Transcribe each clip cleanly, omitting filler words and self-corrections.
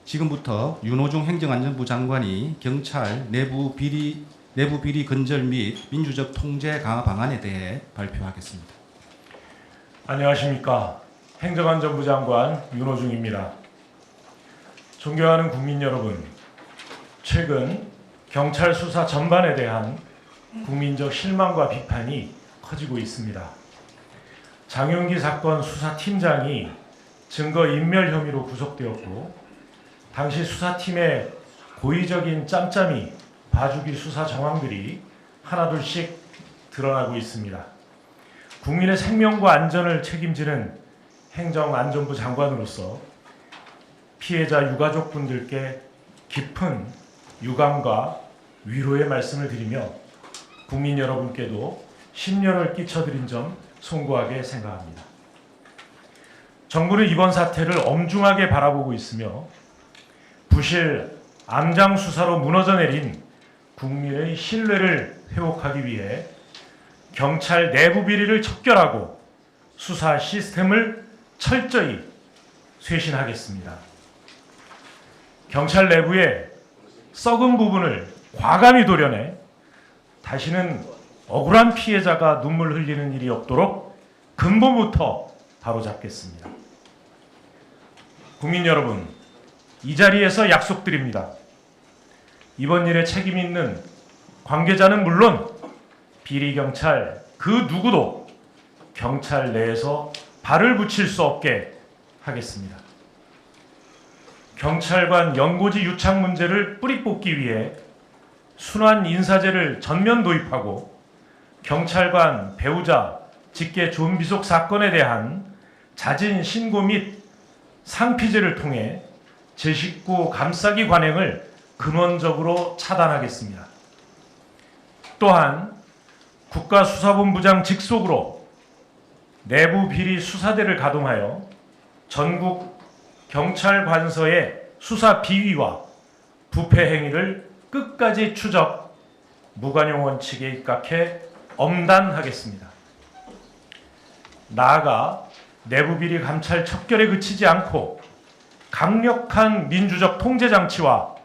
지금부터 윤호중 행정안전부 장관이 경찰 내부 비리 근절 및 민주적 통제 강화 방안에 대해 발표하겠습니다. 안녕하십니까. 행정안전부 장관 윤호중입니다. 존경하는 국민 여러분, 최근 경찰 수사 전반에 대한 국민적 실망과 비판이 커지고 있습니다. 장윤기 사건 수사팀장이 증거인멸 혐의로 구속되었고, 당시 수사팀의 고의적인 짬짬이 봐주기 수사 정황들이 하나둘씩 드러나고 있습니다. 국민의 생명과 안전을 책임지는 행정안전부 장관으로서 피해자 유가족분들께 깊은 유감과 위로의 말씀을 드리며 국민 여러분께도 심려를 끼쳐드린 점 송구하게 생각합니다. 정부는 이번 사태를 엄중하게 바라보고 있으며 부실 암장 수사로 무너져 내린 국민의 신뢰를 회복하기 위해 경찰 내부 비리를 척결하고 수사 시스템을 철저히 쇄신하겠습니다. 경찰 내부의 썩은 부분을 과감히 도려내 다시는 억울한 피해자가 눈물 흘리는 일이 없도록 근본부터 바로잡겠습니다. 국민 여러분, 이 자리에서 약속드립니다. 이번 일에 책임 있는 관계자는 물론 비리 경찰 그 누구도 경찰 내에서 발을 붙일 수 없게 하겠습니다. 경찰관 연고지 유착 문제를 뿌리 뽑기 위해 순환 인사제를 전면 도입하고 경찰관 배우자 직계 존비속 사건에 대한 자진 신고 및 상피제를 통해 제 식구 감싸기 관행을 근원적으로 차단하겠습니다. 또한 국가수사본부장 직속으로 내부 비리 수사대를 가동하여 전국 경찰관서의 수사 비위와 부패 행위를 끝까지 추적, 무관용 원칙에 입각해 엄단하겠습니다. 나아가 내부 비리 감찰 척결에 그치지 않고 강력한 민주적 통제 장치와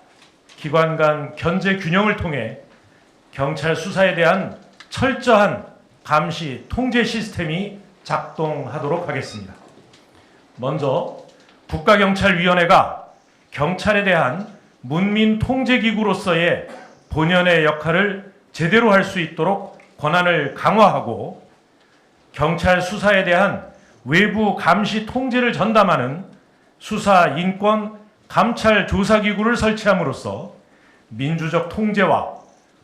기관 간 견제 균형을 통해 경찰 수사에 대한 철저한 감시 통제 시스템이 작동하도록 하겠습니다. 먼저 국가경찰위원회가 경찰에 대한 문민 통제기구로서의 본연의 역할을 제대로 할 수 있도록 권한을 강화하고 경찰 수사에 대한 외부 감시 통제를 전담하는 수사 인권 감찰 조사기구를 설치함으로써 민주적 통제와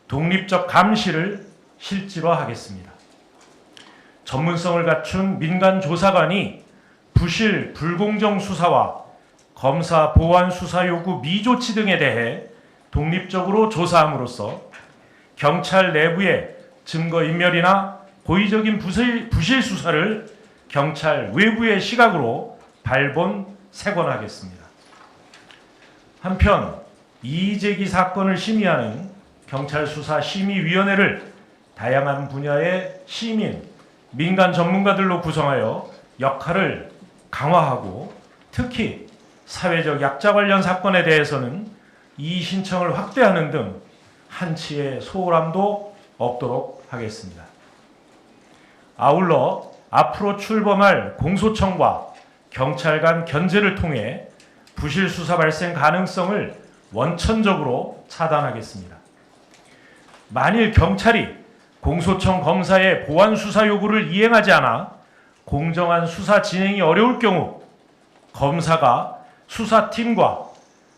독립적 감시를 실질화하겠습니다. 전문성을 갖춘 민간 조사관이 부실 불공정 수사와 검사 보완 수사 요구 미조치 등에 대해 독립적으로 조사함으로써 경찰 내부의 증거인멸이나 고의적인 부실 수사를 경찰 외부의 시각으로 발본색원하겠습니다. 한편 이의제기 사건을 심의하는 경찰수사심의위원회를 다양한 분야의 시민, 민간 전문가들로 구성하여 역할을 강화하고 특히 사회적 약자 관련 사건에 대해서는 이의 신청을 확대하는 등 한치의 소홀함도 없도록 하겠습니다. 아울러 앞으로 출범할 공소청과 경찰 간 견제를 통해 부실 수사 발생 가능성을 원천적으로 차단하겠습니다. 만일 경찰이 공소청 검사의 보완 수사 요구를 이행하지 않아 공정한 수사 진행이 어려울 경우 검사가 수사팀과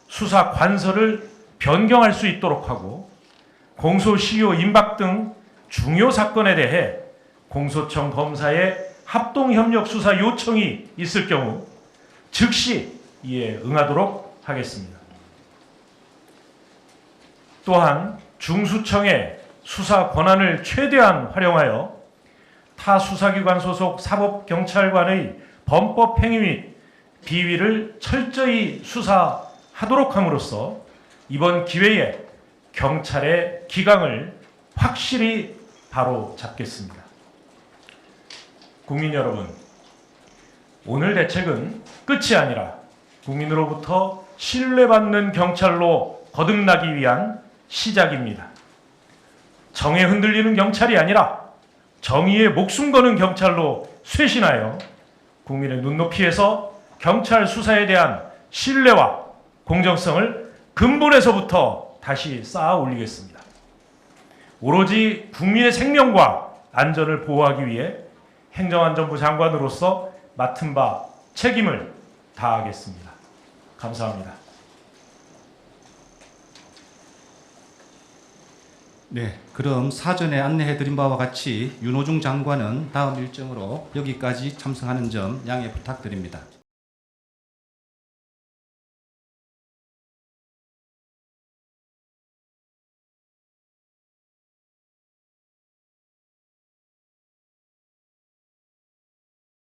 수사관서를 변경할 수 있도록 하고 공소시효 임박 등 중요 사건에 대해 공소청 검사의 합동협력 수사 요청이 있을 경우 즉시 이에 응하도록 하겠습니다. 또한 중수청의 수사 권한을 최대한 활용하여 타 수사기관 소속 사법경찰관의 범법 행위 및 비위를 철저히 수사하도록 함으로써 이번 기회에 경찰의 기강을 확실히 바로잡겠습니다. 국민 여러분, 오늘 대책은 끝이 아니라 국민으로부터 신뢰받는 경찰로 거듭나기 위한 시작입니다. 정에 흔들리는 경찰이 아니라 정의에 목숨 거는 경찰로 쇄신하여 국민의 눈높이에서 경찰 수사에 대한 신뢰와 공정성을 근본에서부터 다시 쌓아 올리겠습니다. 오로지 국민의 생명과 안전을 보호하기 위해 행정안전부 장관으로서 맡은 바 책임을 다하겠습니다. 감사합니다. 네, 그럼 사전에 안내해드린 바와 같이 윤호중 장관은 다음 일정으로 여기까지 참석하는 점 양해 부탁드립니다.